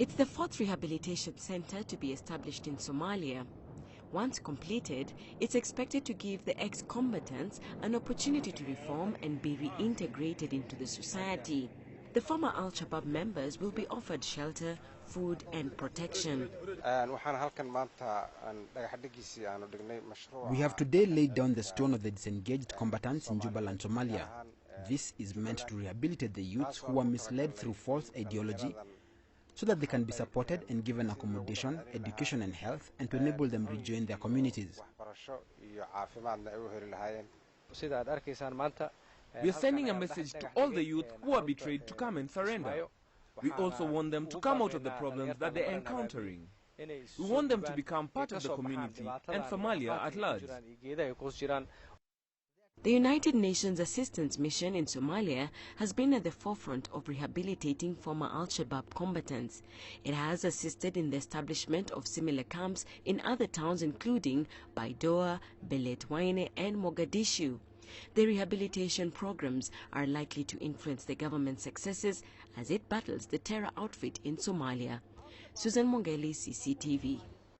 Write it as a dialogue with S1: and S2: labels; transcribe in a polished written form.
S1: It's the fourth rehabilitation center to be established in Somalia. Once completed, it's expected to give the ex-combatants an opportunity to reform and be reintegrated into the society. The former Al-Shabaab members will be offered shelter, food and protection.
S2: We have today laid down the stone of the disengaged combatants in Jubaland, Somalia. This is meant to rehabilitate the youths who were misled through false ideology, so that they can be supported and given accommodation, education and health, and to enable them rejoin their communities.
S3: We are sending a message to all the youth who are betrayed to come and surrender. We also want them to come out of the problems that they are encountering. We want them to become part of the community and Somalia at large.
S1: The United Nations Assistance Mission in Somalia has been at the forefront of rehabilitating former Al-Shabaab combatants. It has assisted in the establishment of similar camps in other towns including Baidoa, Beledweyne and Mogadishu. The rehabilitation programs are likely to influence the government's successes as it battles the terror outfit in Somalia. Susan Mongeli, CCTV.